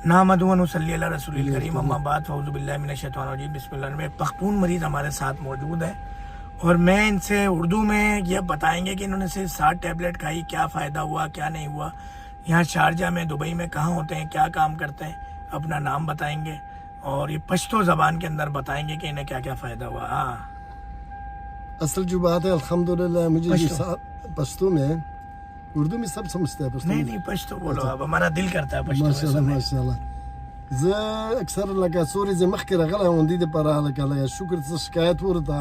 نحمدہ و نصلی علی رسول الکریم اما بعد فاعوذ باللہ من الشیطان الرجیم بسم اللہ الرحمن الرحیم۔ پختون مریض ہمارے ساتھ موجود ہے اور میں ان سے اردو میں یہ بتائیں گے کہ انہوں نے صرف 60 ٹیبلٹ کھائی، کیا فائدہ ہوا کیا نہیں ہوا، یہاں شارجہ میں دبئی میں کہاں ہوتے ہیں، کیا کام کرتے ہیں، اپنا نام بتائیں گے اور یہ پشتو زبان کے اندر بتائیں گے کہ انہیں کیا کیا فائدہ ہوا۔ ہاں اصل جو بات ہے الحمدللہ مجھے پشتو میں اردو میں سب سمجھتا ہے پشتو نہیں پشتو بولو آپ، ہمارا دل کرتا ہے پشتو ماشاءاللہ ماشاءاللہ زه اکثر لکه سوري زه مخکې راغلی وم دې دپاره لکه شکر څه شکایت ورته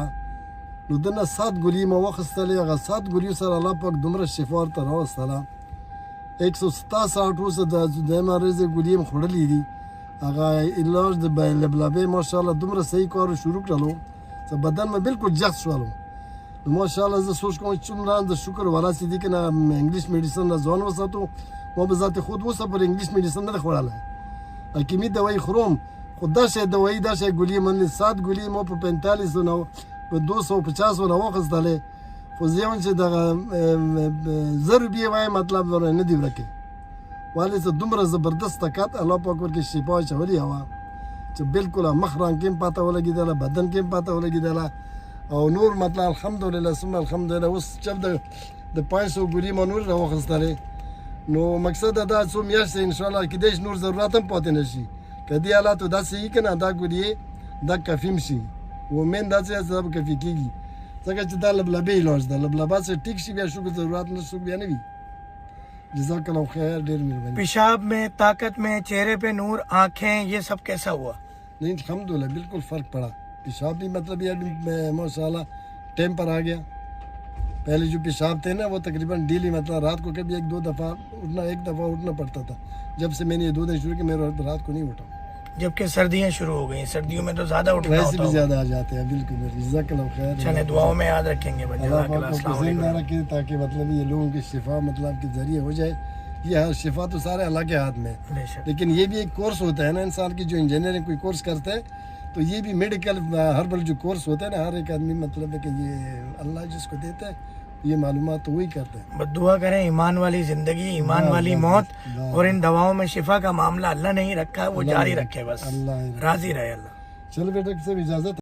نو دنه 7 ګولۍ مو واخیستلې هغه 7 ګولیو سره الله پاک دومره شفا ورته راوستله 167 اوسه د دویمه ورځې ګولۍ م خوړلې دي هغه علاج د لبلبې ماشاءالله دومره صحیح کار شروع کړلو چې بدن مې بالکل جخت شولو ماشاءالله زه سوچ کوم چې څومره د شکر والا چې دي که نه انګلیش میډیسن نه ځان وساتو ما به ذات خود اوسه پر انګلیش میډیسن نه خوړلی حکیمی دوائی خروم خود 10 دوائی 10 گولی من 7 گولی ما په 45 نو په 250 نو واخیستلې خو زیون چې دغه زر بیا وای مطلب ور نه دی ورکه والي زه دومره زبردست طاقت الله پاک ورکه شفا چولې هوا چې بالکل مخران کې پاته ولګیدله بدن کې پاته ولګیدله او نور مطلب الحمدلله ثم الحمدلله اوس چې د 500 گولی ما نور واخیستلې نو مقصد دا څو میاشتې انشاءالله کېدای شي نور ضرورت هم پاتې نه شي که دې حالاتو داسې وي که نه دا ګولۍ دا کافي م شي ومین داسې دا به کافي کېږي ځکه چې دا لبلبې علاج ده لبلبه چې ټیک شي بیا شکر ضرورت نه شو بیا نه وي جزاک اللہ خیر ډېر مهرباني پیشاب میں طاقت میں چہرے پہ نور آنکھیں یہ سب کیسا ہوا؟ نہیں الحمدللہ بالکل فرق پڑا پیشاب بھی مطلب یہ ابھی ماشاء اللہ ٹائم پر آ گیا پہلے جو پیشاب تھے نا وہ تقریباً ڈیلی مطلب رات کو کبھی 1-2 دفعہ اٹھنا اٹھنا پڑتا تھا جب سے میں نے یہ 2 دن شروع کیا میں رات کو نہیں اٹھا جبکہ سردیاں شروع ہو گئی سردیوں میں تو زیادہ اٹھنا ویسے ہوتا بھی زیادہ آ جاتے ہیں بالکل جزاک اللہ خیر چلیں دعاؤں میں یاد رکھیں گے اللہ پاک کو زندہ رکھے تاکہ مطلب یہ لوگوں کی شفا مطلب کے ذریعے ہو جائے یہ شفا تو سارے اللہ کے ہاتھ میں ہے لیکن یہ بھی ایک کورس ہوتا ہے نا انسان کی جو انجینئرنگ کوئی کورس کرتا ہے تو یہ بھی میڈیکل ہربل جو کورس ہوتا ہے نا ہر ایک آدمی مطلب ہے کہ یہ اللہ جس کو دیتا ہے یہ معلومات تو وہی کرتے ہیں بس دعا کریں ایمان والی زندگی ایمان والی موت اور ان دواؤں میں شفا کا معاملہ اللہ نہیں رکھا وہ جاری رکھے بس راضی رہے اللہ چلو بیٹا سے اجازت